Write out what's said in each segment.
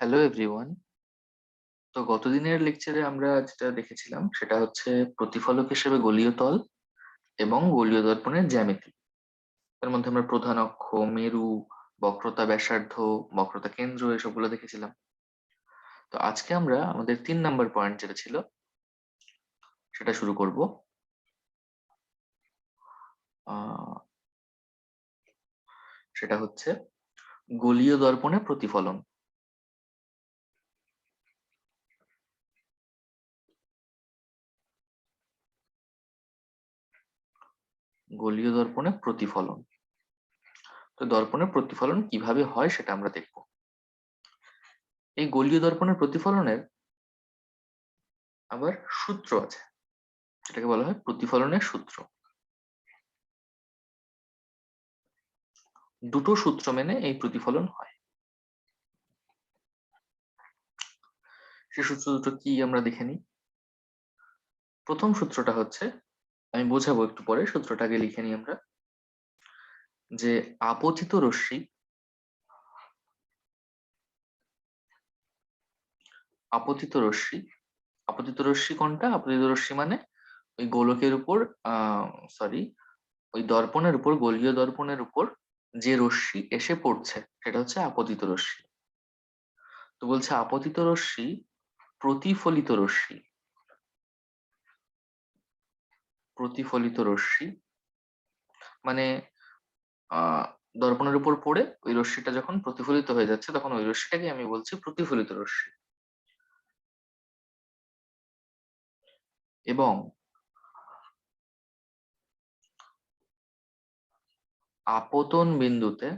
Hello everyone. তো গতদিনের লেকচারে আমরা যেটা দেখেছিলাম সেটা হচ্ছে প্রতিফলক হিসেবে গোলীয় তল এবং গোলীয় দর্পণের জ্যামিতি। এর মধ্যে আমরা প্রধান অক্ষ, মেরু, বক্রতা ব্যাসার্ধ, বক্রতা কেন্দ্র এসবগুলো দেখেছিলাম। তো আজকে আমরা আমাদের 3 নম্বর পয়েন্ট যেটা ছিল সেটা শুরু করব। সেটা হচ্ছে গোলীয় দর্পণে প্রতিফলন। গোলীয় দর্পণে প্রতিফলন। তো দর্পণের প্রতিফলন কিভাবে হয় সেটা আমরা দেখব। এই গোলীয় দর্পণের প্রতিফলনের আবার সূত্র আছে, যেটাকে বলা হয় প্রতিফলনের সূত্র। দুটো সূত্র মেনে এই প্রতিফলন হয়। সে সূত্র দুটো কি আমরা দেখে নিই। প্রথম সূত্রটা হচ্ছে, আমি বোঝাবো একটু পরে, সূত্রটাকে লিখে নিই আমরা, যে আপতিত রশ্মি আপতিত রশ্মি আপতিত রশ্মি কোনটা? আপতিত রশ্মি মানে ওই গোলকের উপর সরি ওই দর্পণের উপর, গোলীয় দর্পণের উপর যে রশ্মি এসে পড়ছে সেটা হচ্ছে আপতিত রশ্মি। তো বলছে আপতিত রশ্মি প্রতিফলিত রশ্মি। প্রতিফলিত রশ্মি মানে দর্পণের উপর পড়ে ওই রশ্মিটা যখন প্রতিফলিত হয়ে যাচ্ছে তখন ওই রশ্মিটাকে আমি বলছি প্রতিফলিত রশ্মি। এবং আপতন বিন্দুতে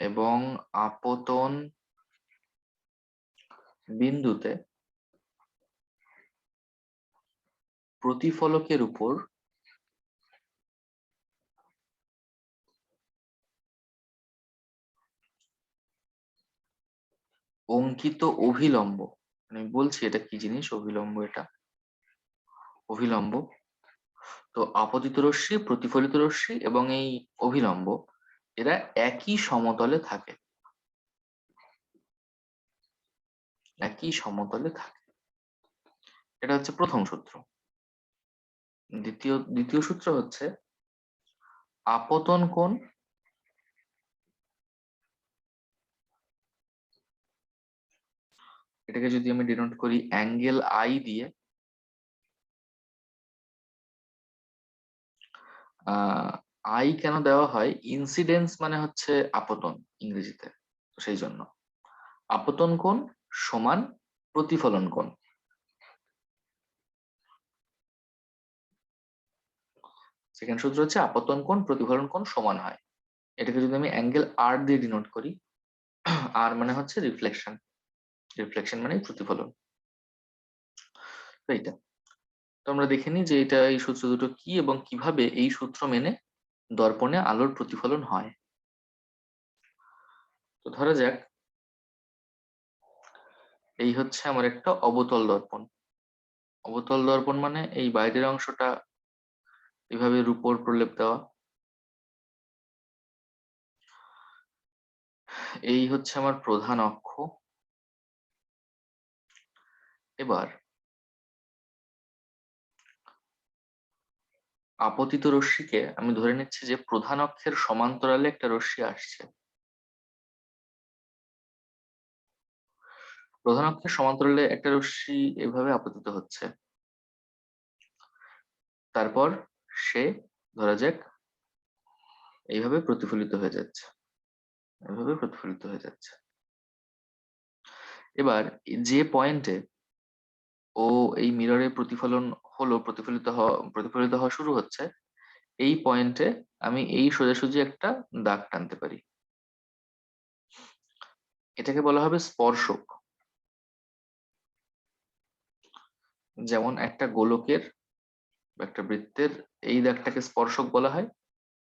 এবং আপতন বিন্দুতে প্রতিফলকের উপর অঙ্কিত অভিলম্ব, আমি বলছি এটা কি জিনিস অভিলম্ব। এটা অভিলম্ব। তো আপতিত রশ্মি, প্রতিফলিত রশ্মি এবং এই অভিলম্ব এরা একই সমতলে থাকে, একই সমতলে থাকে। এটা হচ্ছে প্রথম সূত্র। দ্বিতীয় সূত্র হচ্ছে আপতন কোণ এটাকে যদি আমি ডিনোট করি অ্যাঙ্গেল আই দিয়ে, আই কেন দেওয়া হয়? ইনসিডেন্স মানে হচ্ছে আপতন ইংরেজিতে, তো সেই জন্য আপতন কোণ সমান প্রতিফলন কোণ। সেকেন্ড সূত্র হচ্ছে আপতন কোণ প্রতিফলন কোণ সমান হয়। এটাকে যদি আমি অ্যাঙ্গেল আর দিয়ে ডিনোট করি, আর মানে হচ্ছে রিফ্লেকশন, রিফ্লেকশন মানে প্রতিফলন। তো এইটা তো আমরা দেখে নিই যে এটা, এই সূত্র দুটো কি এবং কিভাবে এই সূত্র মেনে দর্পণে আলোর প্রতিফলন হয়। তো ধরা যাক এই হচ্ছে আমার একটা অবতল দর্পণ। অবতল দর্পণ মানে এই বাইরের অংশটা এইভাবে রূপোর প্রলেপ দেওয়া। এই হচ্ছে আমার প্রধান অক্ষ। এবার আপতিত রশ্মিকে আমি ধরে নিচ্ছি যে প্রধান অক্ষের সমান্তরালে একটা রশ্মি আসছে। প্রধান অক্ষের সমান্তরালে একটা রশ্মি এভাবে আপতিত হচ্ছে। তারপর সে ধরা যাক এইভাবে প্রতিফলিত হয়ে যাচ্ছে, এইভাবে প্রতিফলিত হয়ে যাচ্ছে। এবার যে পয়েন্টে ও এই মিররে প্রতিফলন হলো, প্রতিফলিত হওয়া শুরু হচ্ছে, এই পয়েন্টে আমি এই সোজাসুজি একটা দাগ টানতে পারি। এটাকে বলা হবে স্পর্শক। যেমন একটা গোলকের বা একটা বৃত্তের এই দাগটাকে স্পর্শক বলা হয়।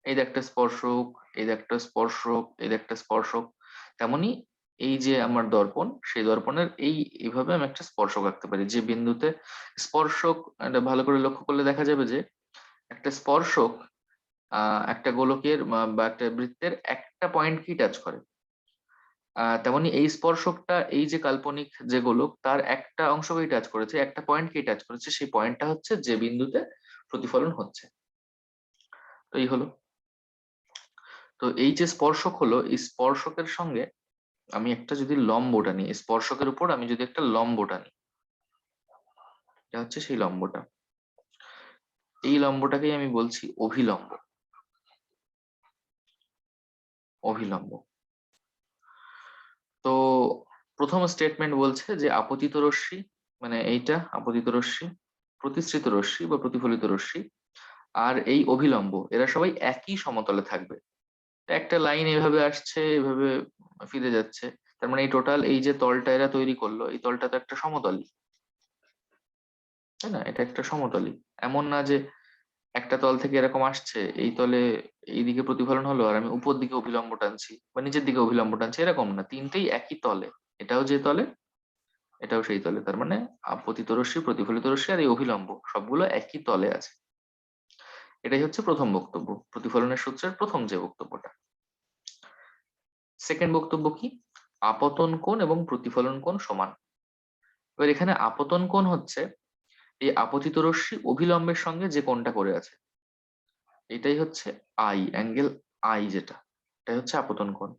এই দাগটা স্পর্শক, এই দাগটা স্পর্শক, এই দাগটা স্পর্শক। তেমনি এই যে আমার দর্পণ, সেই দর্পণের এইভাবে আমি একটা স্পর্শক আঁকতে পারি। যে বিন্দুতে স্পর্শক, এটা ভালো করে লক্ষ্য করলে দেখা যাবে যে একটা স্পর্শক একটা গোলকের বা একটা বৃত্তের একটা পয়েন্টকেই টাচ করে। তেমনি এই স্পর্শকটা এই যে কাল্পনিক যে গোলক তার একটা অংশকেই টাচ করেছে, একটা পয়েন্টকেই টাচ করেছে, সেই পয়েন্টটা হচ্ছে যে বিন্দুতে প্রতিফলন হচ্ছে। তো এই হলো। তো এই যে স্পর্শক হলো, এই স্পর্শকের সঙ্গে আমি একটা যদি লম্ব টানি, স্পর্শকের উপর আমি যদি একটা লম্ব টানি, এটা হচ্ছে সেই লম্বটা। এই লম্বটাকেই আমি বলছি অভিলম্ব। অভিলম্ব। তো প্রথম স্টেটমেন্ট বলছে যে আপতিত রশ্মি, মানে এইটা আপতিত রশ্মি, প্রতিসৃত রশ্মি বা প্রতিফলিত রশ্মি আর এই অভিলম্ব এরা সবাই একই সমতলে থাকবে। একটা লাইন এভাবে আসছে, এভাবে ফিরে যাচ্ছে, তার মানে এই টোটাল এই যে তলটা এরা তৈরি করলো, এই তলটা তো একটা সমতলই, তাই না? এটা একটা সমতলই। এমন না যে একটা তল থেকে এরকম আসছে, এই তলে এইদিকে প্রতিফলন হলো আর আমি উপর দিকে অভিলম্ব টানছি বা নিচের দিকে অভিলম্ব টানছি, এরকম না, তিনটেই একই তলে। এটাও যে তলে, এটাও সেই তলে, তার মানে আপতিত রশ্মি, প্রতিফলিত রশ্মি আর এই অভিলম্ব সবগুলো একই তলে আছে। এটাই হচ্ছে প্রথম বক্তব্য, প্রতিফলনের সূত্রের প্রথম যে বক্তব্যটা। সেকেন্ড বক্তব্য কি? আপতন কোণ এবং প্রতিফলন কোণ সমান। এবার এখানে আপতন কোণ হচ্ছে এই আপতিত রশ্মি অভিলম্বের সঙ্গে যে কোণটা করে আছে, এটাই হচ্ছে আই, অ্যাঙ্গেল আই, যেটা এটাই হচ্ছে আপতন কোণ।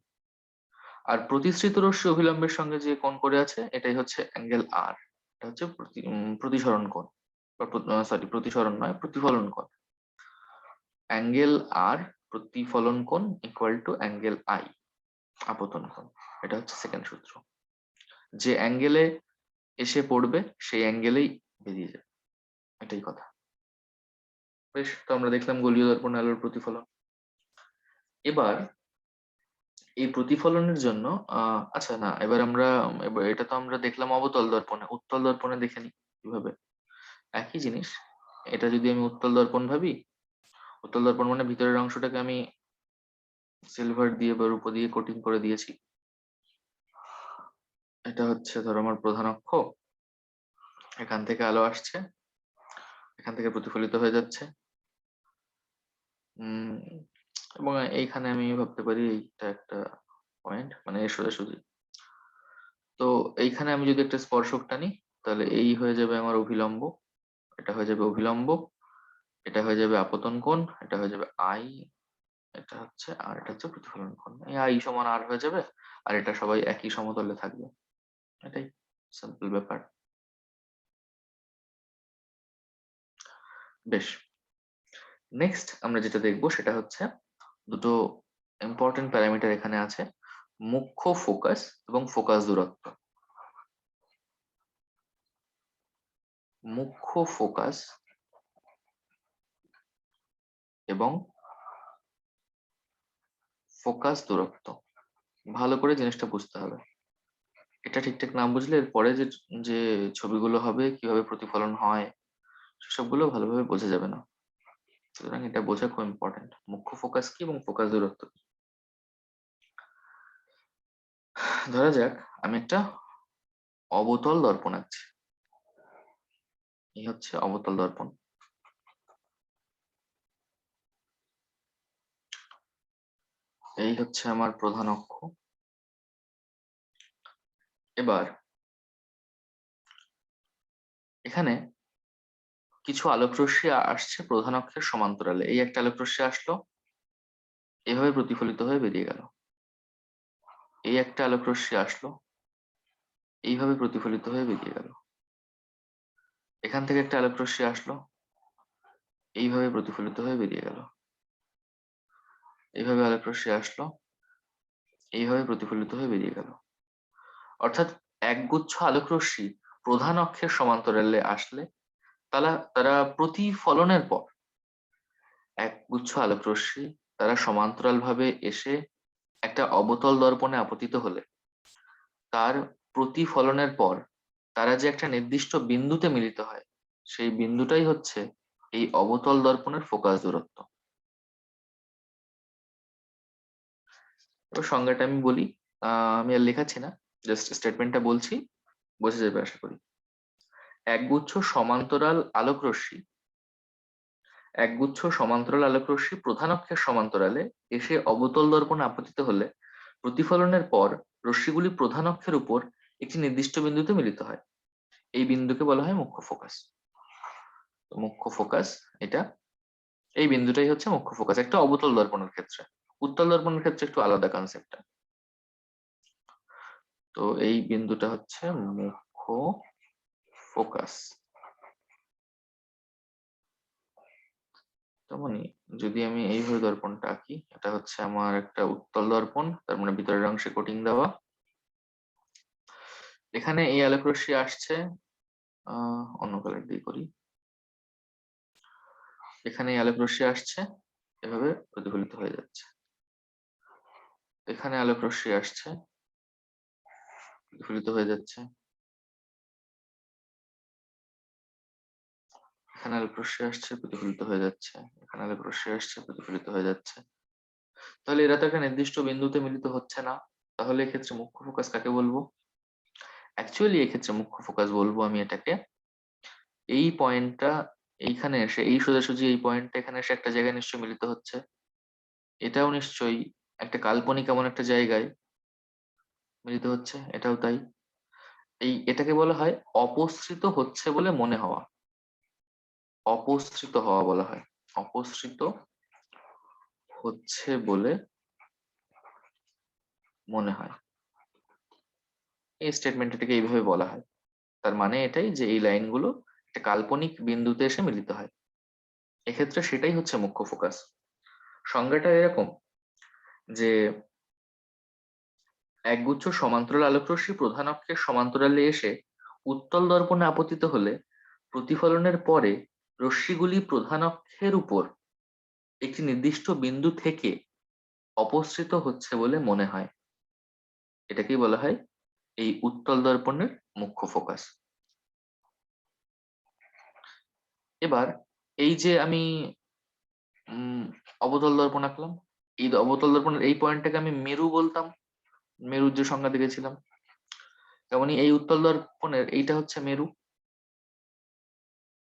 আর প্রতিসৃত রশ্মি অভিলম্বের সঙ্গে যে কোণ করে আছে, এটাই হচ্ছে অ্যাঙ্গেল আর, এটা হচ্ছে প্রতিসরণ কোণ, সরি প্রতিসরণ নয়, প্রতিফলন কোণ। অ্যাঙ্গেল আর প্রতিফলন কোণ ইকুয়াল টু অ্যাঙ্গেল আই, আপতন কোণ। এটা হচ্ছে সেকেন্ড সূত্র। যে অ্যাঙ্গেলে এসে পড়বে সেই অ্যাঙ্গেলেই বেরিয়ে যাবে, এটাই কথা। বেশ, তো আমরা দেখলাম গোলীয় দর্পণে আলোর প্রতিফলন। এবার এই প্রতিফলনের জন্য আচ্ছা না, এবার এটা তো আমরা দেখলাম অবতল দর্পণে, উত্তল দর্পণে দেখে নিই কিভাবে। একই জিনিস, এটা যদি আমি উত্তল দর্পণ ভাবি, উত্তল দর্পণ মানে ভিতরের অংশটাকে আমি সিলভার দিয়ে বা রূপো দিয়ে কোটিং করে দিয়েছি। এটা হচ্ছে ধরো আমার প্রধান অক্ষ, এখান থেকে আলো আসছে, এখান থেকে প্রতিফলিত হয়ে যাচ্ছে, এবং এইখানে আমি ভাবতে পারি এইটা একটা পয়েন্ট, মানে এর সোজাসুজি। তো এইখানে আমি যদি একটা স্পর্শক টানি, তাহলে এই হয়ে যাবে আমার অভিলম্ব, এটা হয়ে যাবে অভিলম্ব, এটা হয়ে যাবে আপতন কোণ, এটা হয়ে যাবে আই, এটা হচ্ছে আর এটা হচ্ছে প্রতিফলন কোণ। এই আই সমান আর হয়ে যাবে, আর এটা সবাই একই সমতলে থাকবে, এটাই সিম্পল ব্যাপার। বেশ, নেক্সট আমরা যেটা দেখবো সেটা হচ্ছে দুটো ইম্পর্টেন্ট প্যারামিটার এখানে আছে, মুখ্য ফোকাস এবং ফোকাস দূরত্ব। মুখ্য ফোকাস এবং ফোকাস দূরত্ব, ভালো করে জিনিসটা বুঝতে হবে। এটা ঠিকঠাক না বুঝলে এর পরে যে যে ছবিগুলো হবে, কিভাবে প্রতিফলন হয়, সেসবগুলো ভালোভাবে বোঝা যাবে না। সুতরাং এটা বোঝা খুব ইম্পর্টেন্ট, মুখ্য ফোকাস কি এবং ফোকাস দূরত্ব কি। ধরা যাক আমি একটা অবতল দর্পণ আঁকছি, এই হচ্ছে অবতল দর্পণ। এই হচ্ছে আমার প্রধান অক্ষ। এবার এখানে কিছু আলোক রশ্মি আসছে প্রধান অক্ষের সমান্তরালে, এই একটা আলোক রশ্মি আসলো, এভাবে প্রতিফলিত হয়ে বেরিয়ে গেল। এই একটা আলোক রশ্মি আসলো, এইভাবে প্রতিফলিত হয়ে বেরিয়ে গেল। এখান থেকে একটা আলোক রশ্মি আসলো, এইভাবে প্রতিফলিত হয়ে বেরিয়ে গেল। এইভাবে আলোক রশ্মি আসলো, এইভাবে প্রতিফলিত হয়ে বেরিয়ে গেল। অর্থাৎ একগুচ্ছ আলোক রশ্মি প্রধান অক্ষের সমান্তরালে আসলে তারা তারা প্রতিফলনের পর একগুচ্ছ আলোক রশ্মি তারা সমান্তরাল ভাবে এসে একটা অবতল দর্পণে আপতিত হলে তার প্রতিফলনের পর তারা যে একটা নির্দিষ্ট বিন্দুতে মিলিত হয়, সেই বিন্দুটাই হচ্ছে এই অবতল দর্পণের ফোকাস দূরত্ব। এবার সংজ্ঞাটা আমি বলি, আমি আর লেখাচ্ছি না, জাস্ট স্টেটমেন্টটা বলছি, বোঝা যাবে আশা করি। একগুচ্ছ সমান্তরাল আলোক রশ্মি, একগুচ্ছ সমান্তরাল আলোক রশ্মি প্রধান অক্ষের সমান্তরালে এসে অবতল দর্পণে আপতিত হলে প্রতিফলনের পর রশ্মিগুলি প্রধান অক্ষের উপর একটি নির্দিষ্ট বিন্দুতে মিলিত হয়, এই বিন্দুকে বলা হয় মুখ্য ফোকাস। মুখ্য ফোকাস এটা, এই বিন্দুটাই হচ্ছে মুখ্য ফোকাস একটা অবতল দর্পণের ক্ষেত্রে। উত্তল দর্পণের ক্ষেত্রে একটু আলাদা কনসেপ্টটা। তো এই বিন্দুটা হচ্ছে মুখ্য ফোকাস। তেমনি যদি আমি এইভাবে দর্পণটা আঁকি, এটা হচ্ছে আমার একটা উত্তল দর্পণ, তার মানে ভিতরের অংশে কোটিং দেওয়া। এখানে এই আলোক রশ্মি আসছে, অন্য কালার দিয়ে করি। এখানে এই আলোক রশ্মি আসছে, এভাবে প্রতিফলিত হয়ে যাচ্ছে। এখানে আলোক রশ্মি আসছে, প্রতিফলিত হয়ে যাচ্ছে। এখানে আলোক রশ্মি আসছে, প্রতিফলিত হয়ে যাচ্ছে। এখানে আলোক রশ্মি আসছে, প্রতিফলিত হয়ে যাচ্ছে। তাহলে এরা তো একটা নির্দিষ্ট বিন্দুতে মিলিত হচ্ছে না, তাহলে এক্ষেত্রে মুখ্য ফোকাস কাকে বলবো? অ্যাকচুয়ালি এক্ষেত্রে মুখ্য ফোকাস বলবো আমি এটাকে, এই পয়েন্টটা এইখানে এসে, এই সোজাসুজি এই পয়েন্টটা এখানে এসে একটা জায়গায় নিশ্চয়ই মিলিত হচ্ছে, এটাও নিশ্চয়ই একটা কাল্পনিক এমন একটা জায়গায় মিলিত হচ্ছে, এটাও তাই। এটাকে বলা হয় অপসৃত হচ্ছে বলে মনে হওয়া। অপসৃত হওয়া বলা হয়, অপসৃত হচ্ছে বলে মনে হয়। এই স্টেটমেন্টটাকে এইভাবে বলা হয়। তার মানে এটাই যে এই লাইনগুলো একটা কাল্পনিক বিন্দুতে এসে মিলিত হয়, এক্ষেত্রে সেটাই হচ্ছে মুখ্য ফোকাস। সংজ্ঞাটা এরকম যে একগুচ্ছ সমান্তরাল আলোকরশ্মি প্রধান অক্ষের সমান্তরালে এসে উত্তল দর্পণে আপতিত হলে প্রতিফলনের পরে রশ্মিগুলি প্রধান অক্ষের উপর একটি নির্দিষ্ট বিন্দু থেকে অপসৃত হচ্ছে বলে মনে হয়, এটাকেই বলা হয় এই উত্তল দর্পণের মুখ্য ফোকাস। এবার এই যে আমি অবতল দর্পণ আঁকলাম, এই অবতল দর্পণের এই পয়েন্টটাকে আমি মেরু বলতাম, মেরুর যে সংজ্ঞা দেখেছিলাম, তেমনি এই উত্তল দর্পণের এইটা হচ্ছে মেরু।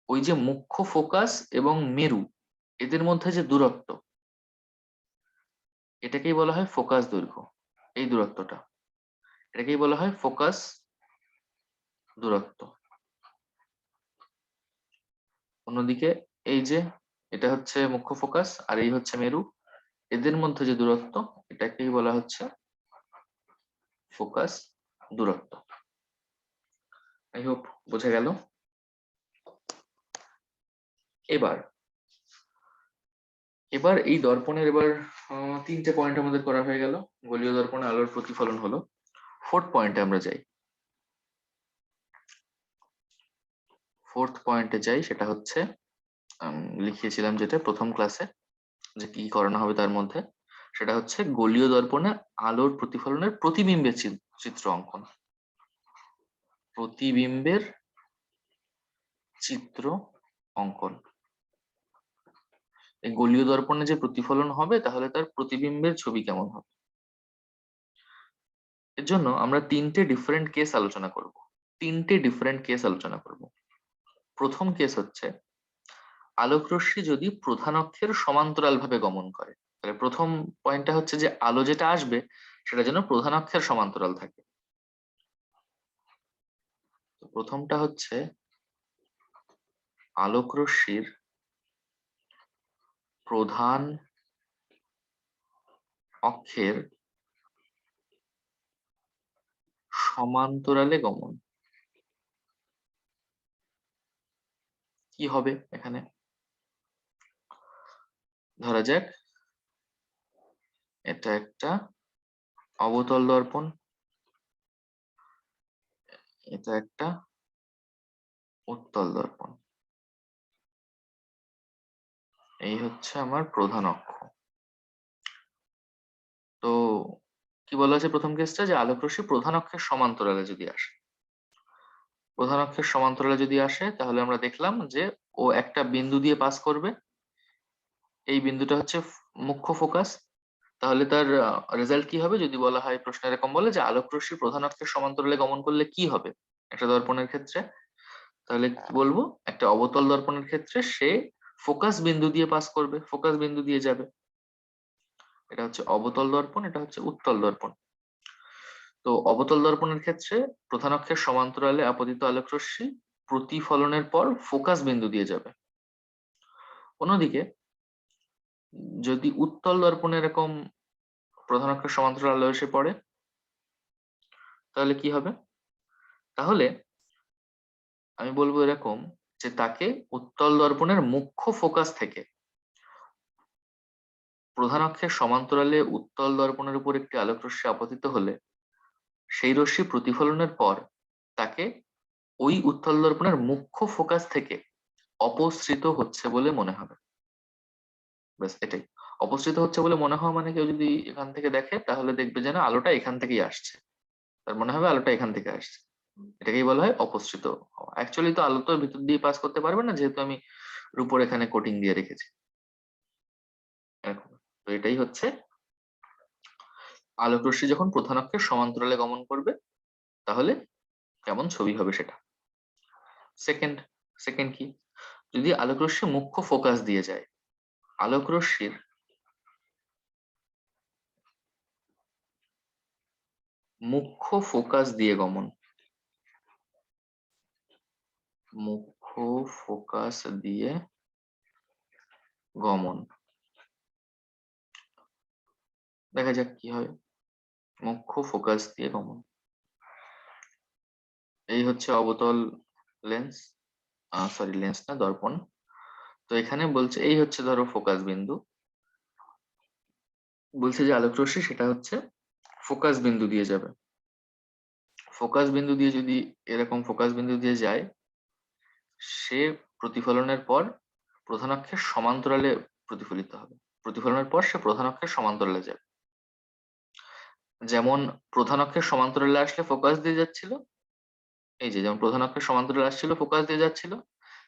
ওই যে মুখ্য ফোকাস এবং মেরু, এদের মধ্যে যে দূরত্ব, এটাকেই বলা হয় ফোকাস দৈর্ঘ্য। এই দূরত্বটা, এটাকেই বলা হয় ফোকাস দূরত্ব। অন্যদিকে এই যে এটা হচ্ছে মুখ্য ফোকাস আর এই হচ্ছে মেরু, এদের মধ্যে যে দূরত্ব, এটাকেই বলা হচ্ছে ফোকাস দূরত্ব। আই হোপ বোঝা গেল। এবার এবার এই দর্পণের এবার তিনটে পয়েন্ট আমাদের করা হয়ে গেল। গোলীয় দর্পণে আলোর প্রতিফলন হলো। ফোর্থ পয়েন্টে আমরা যাই। ফোর্থ পয়েন্টে যাই, সেটা হচ্ছে লিখিয়েছিলাম যেটা প্রথম ক্লাসে যে কি করানো হবে তার মধ্যে, সেটা হচ্ছে গোলীয় দর্পণে আলোর প্রতিফলনের প্রতিবিম্বের চিত্র অঙ্কন। প্রতিবিম্বের চিত্র অঙ্কন। এই গোলীয় দর্পণে যে প্রতিফলন হবে তাহলে তার প্রতিবিম্বের ছবি কেমন হবে, এর জন্য আমরা তিনটে ডিফারেন্ট কেস আলোচনা করব। প্রথম কেস হচ্ছে আলোকরশ্মি যদি প্রধান অক্ষের সমান্তরাল ভাবে গমন করে, তাহলে প্রথম পয়েন্টটা হচ্ছে যে আলো যেটা আসবে সেটা যেন প্রধান অক্ষের সমান্তরাল থাকে। তো প্রথমটা হচ্ছে আলোকরশ্মির প্রধান অক্ষের সমান্তরালে গমন। কি হবে এখানে? ধরা যাক এটা একটা অবতল দর্পণ, এটা একটা উত্তল দর্পণ, এই হচ্ছে আমার প্রধান অক্ষ। তো কি বলা আছে প্রথম কেসটা, যে আলোকরশ্মি প্রধান অক্ষের সমান্তরালে যদি আসে, প্রধান অক্ষের সমান্তরালে যদি আসে তাহলে আমরা দেখলাম যে ও একটা বিন্দু দিয়ে পাস করবে, এই বিন্দুটা হচ্ছে মুখ্য ফোকাস। তাহলে তার রেজাল্ট কি হবে যদি বলা হয়, প্রশ্ন এরকম বলে যে আলোকরশ্মি প্রধান অক্ষের সমান্তরালে গমন করলে কি হবে একটা দর্পণের ক্ষেত্রে, তাহলে কি বলবো, একটা অবতল দর্পণের ক্ষেত্রে সে ফোকাস বিন্দু দিয়ে পাস করবে, ফোকাস বিন্দু দিয়ে যাবে। এটা হচ্ছে অবতল দর্পণ, এটা হচ্ছে উত্তল দর্পণ। তো অবতল দর্পণের ক্ষেত্রে প্রধান অক্ষের সমান্তরালে আপতিত আলোক রশ্মি প্রতিফলনের পর ফোকাস বিন্দু দিয়ে যাবে। অন্যদিকে যদি উত্তল দর্পণে এরকম প্রধান অক্ষের সমান্তরাল আলো এসে পড়ে তাহলে কি হবে? তাহলে আমি বলবো এরকম যে তাকে উত্তল দর্পণের মুখ্য ফোকাস থেকে প্রধান অক্ষের সমান্তরালে উত্তল দর্পণের উপর একটি আলোক রশ্মি আপতিত হলে সেই রশ্মি প্রতিফলনের পর তাকে ওই উত্তল দর্পণের মুখ্য ফোকাস থেকে অপসৃত হচ্ছে বলে মনে হবে। ব্যাস এটাই। অপসৃত হচ্ছে বলে মনে হওয়া মানে কেউ যদি এখান থেকে দেখে তাহলে দেখবে যেন আলোটা এখান থেকেই আসছে, তার মনে হবে আলোটা এখান থেকে আসছে। এটাকেই বলা হয় অপসৃত হওয়া। অ্যাকচুয়ালি তো আলো তো ভিতর দিয়ে পাস করতে পারবে না, যেহেতু আমি রূপোর এখানে কোটিং দিয়ে রেখেছি এরকম। তো এটাই হচ্ছে আলোক রশ্মি যখন প্রধান অক্ষের সমান্তরালে গমন করবে তাহলে কেমন ছবি হবে সেটা। সেকেন্ড সেকেন্ড কি, যদি আলোক রশ্মি মুখ্য ফোকাস দিয়ে যায়, আলোক রশ্মির মুখ্য ফোকাস দিয়ে গমন, মুখ্য ফোকাস দিয়ে গমন, দেখা যাক কি হয়। মুখ্য ফোকাস দিয়ে গমন, এই হচ্ছে অবতল লেন্স, সরি লেন্স না দর্পণ। তো এখানে বলছে এই হচ্ছে ধরো ফোকাস বিন্দু, বলছে যে আলোক রশ্মি সেটা হচ্ছে ফোকাস বিন্দু দিয়ে যাবে। ফোকাস বিন্দু দিয়ে যদি এরকম ফোকাস বিন্দু দিয়ে যায়, সে প্রতিফলনের পর প্রধান অক্ষের সমান্তরালে প্রতিফলিত হবে। প্রতিফলনের পর সে প্রধান অক্ষের সমান্তরালে যাবে। যেমন প্রধান অক্ষের সমান্তরালে আসলে ফোকাস দিয়ে যাচ্ছিল, এই যে যেমন প্রধান অক্ষের সমান্তরাল আসছিল ফোকাস দিয়ে যাচ্ছিল,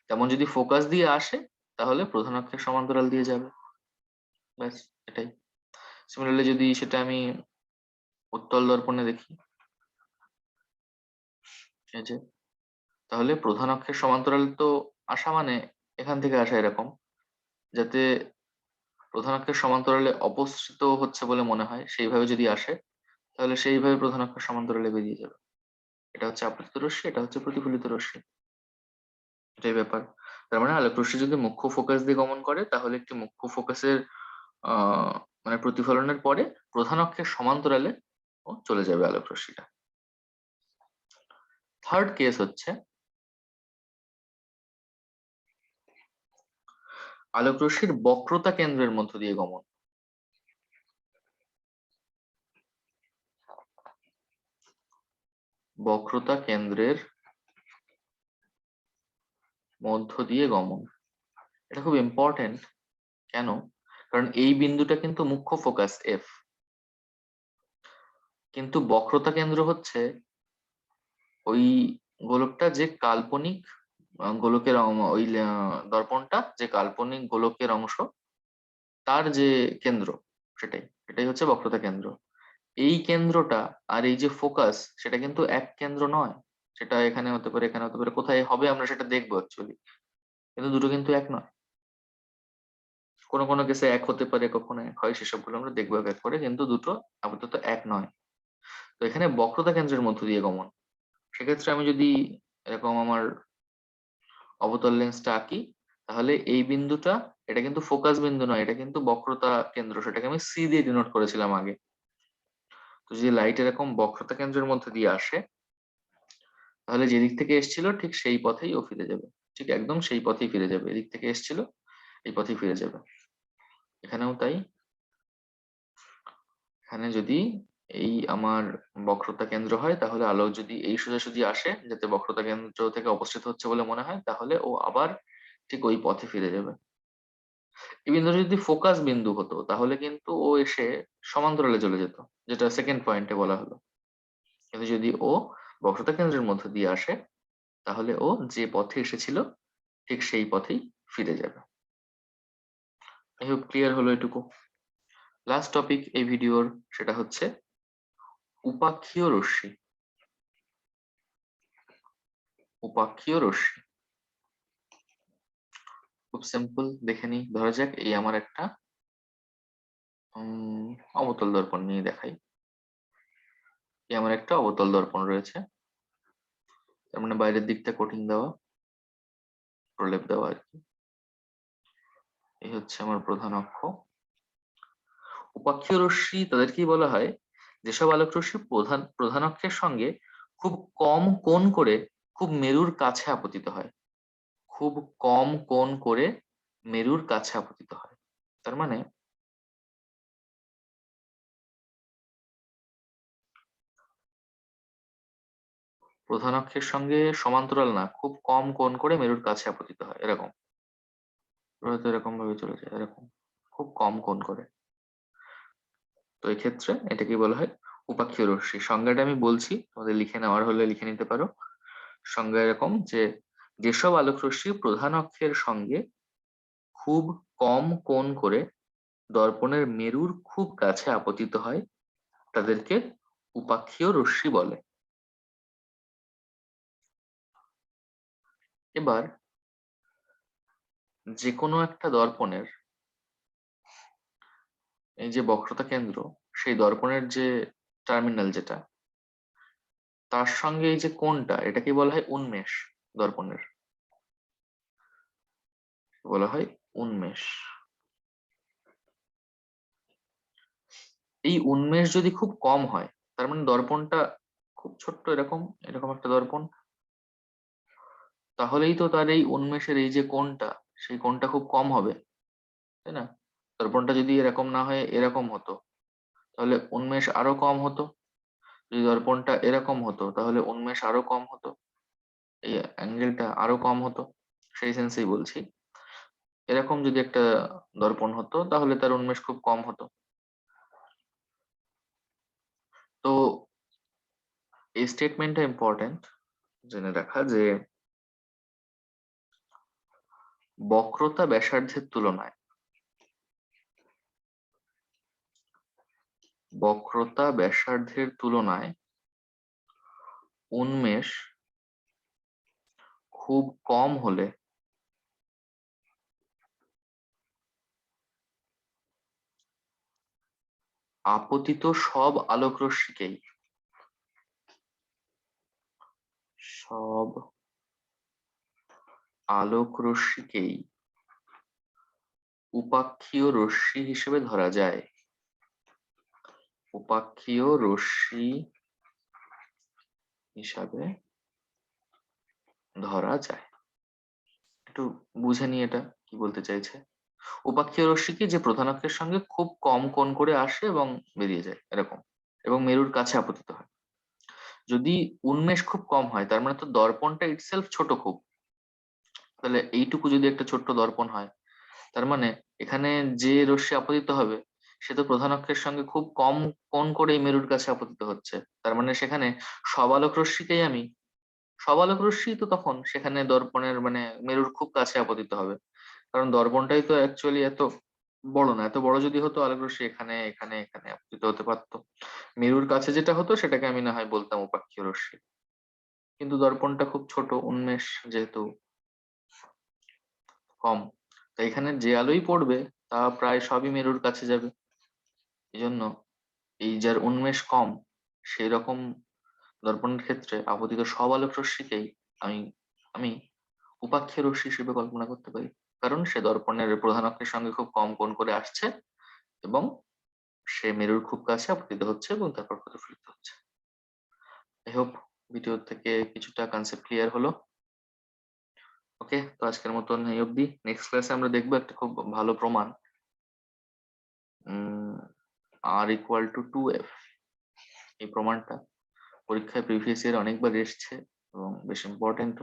তেমন যদি ফোকাস দিয়ে আসে তাহলে প্রধান অক্ষের সমান্তরাল দিয়ে যাবে। ব্যাস এটাই। সিমিলারলি যদি সেটা আমি উত্তল দর্পণে দেখি, এই যে তাহলে প্রধান অক্ষের সমান্তরাল তো আসা মানে এখান থেকে আসা এরকম, যাতে প্রধান অক্ষের সমান্তরালে অপসৃত হচ্ছে বলে মনে হয় সেইভাবে যদি আসে তাহলে সেইভাবে প্রধান অক্ষের সমান্তরালে বেরিয়ে যাবে। এটা হচ্ছে আপতিত রশ্মি, এটা হচ্ছে প্রতিফলিত রশ্মি, এটাই ব্যাপার। তার মানে আলোক রশ্মি যদি মুখ্য ফোকাস দিয়ে গমন করে তাহলে একটি মুখ্য ফোকাসের মানে প্রতিফলনের পরে প্রধান অক্ষের সমান্তরালে ও চলে যাবে আলোক রশ্মিটা। থার্ড কেস হচ্ছে আলোক রশ্মির বক্রতা কেন্দ্রের মধ্য দিয়ে গমন। বক্রতা কেন্দ্রের মধ্য দিয়ে গমন, এটা খুব ইম্পর্টেন্ট। কেন? কারণ এই বিন্দুটা কিন্তু মুখ্য ফোকাস এফ, কিন্তু বক্রতা কেন্দ্র হচ্ছে ওই গোলকটা যে কাল্পনিক গোলকের ওই দর্পণটা যে কাল্পনিক গোলকের অংশ, তার যে কেন্দ্র, সেটাই এটাই হচ্ছে বক্রতা কেন্দ্র। এই কেন্দ্রটা আর এই যে ফোকাস সেটা কিন্তু এক কেন্দ্র নয়, সেটা এখানে হতে পারে এখানে হতে পারে, কোথায় হবে আমরা সেটা দেখবো অ্যাকচুয়ালি, কিন্তু দুটো কিন্তু এক নয়। কোনো কোনো কেসে এক হতে পারে, কখনো এক হয়, সেসবগুলো আমরা দেখবো এক এক করে, কিন্তু দুটো আপাতত এক নয়। তো এখানে বক্রতা কেন্দ্রের মধ্য দিয়ে গমন, সেক্ষেত্রে আমি যদি এরকম আমার অবতল লেন্সটা আঁকি তাহলে এই বিন্দুটা, এটা কিন্তু ফোকাস বিন্দু নয়, এটা কিন্তু বক্রতা কেন্দ্র, সেটাকে আমি সি দিয়ে ডিনোট করেছিলাম আগে। তো যদি লাইট এরকম বক্রতা কেন্দ্রের মধ্যে দিয়ে আসে তাহলে যেদিক থেকে এসেছিল ঠিক সেই পথেই ও ফিরে যাবে, ঠিক একদম সেই পথেই ফিরে যাবে, এদিক থেকে এসেছিল এই পথেই ফিরে যাবে। এখানেও তাই, এখানে যদি এই আমার বক্রতা কেন্দ্র হয় তাহলে আলো যদি এই সোজাসুজি আসে যাতে বক্রতা কেন্দ্র থেকে অবস্থিত হচ্ছে বলে মনে হয় তাহলে ও আবার ঠিক ওই পথে ফিরে যাবে। এই বিন্দুটা যদি ফোকাস বিন্দু হতো তাহলে কিন্তু ও এসে সমান্তরালে চলে যেত, যেটা সেকেন্ড পয়েন্টে বলা হলো। কিন্তু যদি ও বক্রতা কেন্দ্রের মধ্য দিয়ে আসে তাহলে ও যে পথে এসেছিল ঠিক সেই পথেই ফিরে যাবে। আই হোপ ক্লিয়ার হলো এটুকু। লাস্ট টপিক এই ভিডিওর, সেটা হচ্ছে উপাক্ষীয় রশ্মি। উপাক্ষীয় রশ্মি খুব সিম্পল, দেখে নিই। ধরা যাক এই আমার একটা অবতল দর্পণ নিয়ে দেখাই। আমার একটা অবতল দর্পণ রয়েছে, তার মানে বাইরের দিকটা কোটিং দেওয়া, প্রলেপ দেওয়া আর কি। এই হচ্ছে আমার প্রধান অক্ষ। উপাক্ষীয় রশ্মি তাদেরকেই বলা হয় যেসব আলোক রশ্মি প্রধান অক্ষের সঙ্গে খুব কম কোণ করে খুব মেরুর কাছে আপতিত হয়। খুব কম কোণ করে মেরুর কাছে আপতিত হয়। তার মানে প্রধান অক্ষের সঙ্গে সমান্তরাল না, খুব কম কোণ করে মেরুর কাছে আপতিত হয়, এরকম। হয়তো এরকম ভাবে চলে যায়, এরকম খুব কম কোণ করে। তো এক্ষেত্রে এটাকে বলা হয় উপাক্ষীয় রশ্মি। সংজ্ঞাটা আমি বলছি, তোমাদের লিখে নেওয়ার হলে লিখে নিতে পারো। সংজ্ঞা এরকম যে যেসব আলোক রশ্মি প্রধান অক্ষের সঙ্গে খুব কম কোণ করে দর্পণের মেরুর খুব কাছে আপতিত হয় তাদেরকে উপাক্ষীয় রশ্মি বলে। এবার যে কোনো একটা দর্পণের এই যে বক্রতা কেন্দ্র, সেই দর্পণের যে টার্মিনাল যেটা, তার সঙ্গে এই যে কোণটা, এটাকে বলা হয় উন্মেষ। দর্পণের বলা হয় উন্মেষ। এই উন্মেষ যদি খুব কম হয়, তার মানে দর্পণটা খুব ছোট্ট, এরকম এরকম একটা দর্পণ, তাহলেই তো তার এই উন্মেষের এই যে কোণটা, সেই কোণটা খুব কম হবে, তাই না? দর্পণটা যদি এরকম না হয়ে এরকম হতো, তাহলে উন্মেষ আরো কম হতো। যদি দর্পণটা এরকম হতো, তাহলে উন্মেষ আরো কম হতো, এই অ্যাঙ্গেলটা আরো কম হতো। সেই সেন্সেই বলছি, এরকম যদি একটা দর্পণ হতো, তাহলে তার উন্মেষ খুব কম হতো। তো এই স্টেটমেন্টটা ইম্পর্টেন্ট জেনে রাখা, যে বক্রতা ব্যাসার্ধের তুলনায় উন্মেষ খুব কম হলে আপতিত সব আলোক রশ্মিকেই উপাক্ষীয় রশ্মি হিসেবে ধরা যায়। উপাক্ষীয় রশ্মি হিসাবে ধরা যায়। একটু বুঝে নিয়ে এটা কি বলতে চাইছে। উপাক্ষীয় রশ্মি কি, যে প্রধান অক্ষের সঙ্গে খুব কম কোণ করে আসে এবং বেরিয়ে যায় এরকম, এবং মেরুর কাছে আপতিত হয়। যদি উন্মেষ খুব কম হয়, তার মানে তো দর্পণটা ইটসেলফ ছোট খুব। তাহলে এইটুকু যদি একটা ছোট্ট দর্পণ হয়, তার মানে এখানে যে রশ্মি আপতিত হবে, সে তো প্রধান অক্ষের সঙ্গে খুব কম কোণ করে এই মেরুর কাছে আপতিত হচ্ছে। তার মানে সেখানে সব আলোক রশ্মিকেই আমি সব আলোক রশ্মি তো তখন সেখানে দর্পণের মানে মেরুর খুব কাছে আপতিত হবে। কারণ দর্পণটাই তো অ্যাকচুয়ালি এত বড় না। এত বড় যদি হতো, আলোক রশ্মি এখানে এখানে এখানে আপতিত হতে পারতো। মেরুর কাছে যেটা হতো সেটাকে আমি না হয় বলতাম উপাক্ষীয় রশ্মি। কিন্তু দর্পণটা খুব ছোট, উন্মেষ যেহেতু কম, তাই এখানে যে আলোই পড়বে তা প্রায় সবই মেরুর কাছে যাবে। এই জন্য এই যার উন্মেষ কম, সেই রকম দর্পণের ক্ষেত্রে আপতিত সব আলোক রশ্মিকেই আমি আমি উপাক্ষীয় রশ্মি হিসেবে কল্পনা করতে পারি। কারণ সে দর্পণের প্রধান অক্ষের সঙ্গে খুব কম কোণ করে আসছে, এবং সে মেরুর খুব কাছে আপতিত হচ্ছে এবং তারপর প্রতিফলিত হচ্ছে। আই হোপ ভিডিও থেকে কিছুটা কনসেপ্ট ক্লিয়ার হলো। ওকে, তো আজকের মতন এই অবধি। নেক্সট ক্লাসে আমরা দেখবো একটা খুব ভালো প্রমাণ, R=2F। এই প্রমাণটা পরীক্ষায় প্রিভিয়াস ইয়ার অনেকবার এসছে এবং বেশ ইম্পর্টেন্ট।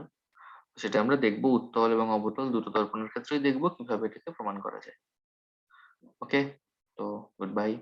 সেটা আমরা দেখবো উত্তল এবং অবতল দুটো দর্পণের ক্ষেত্রেই দেখবো কিভাবে এটাকে প্রমাণ করা যায়। ওকে, তো গুড বাই।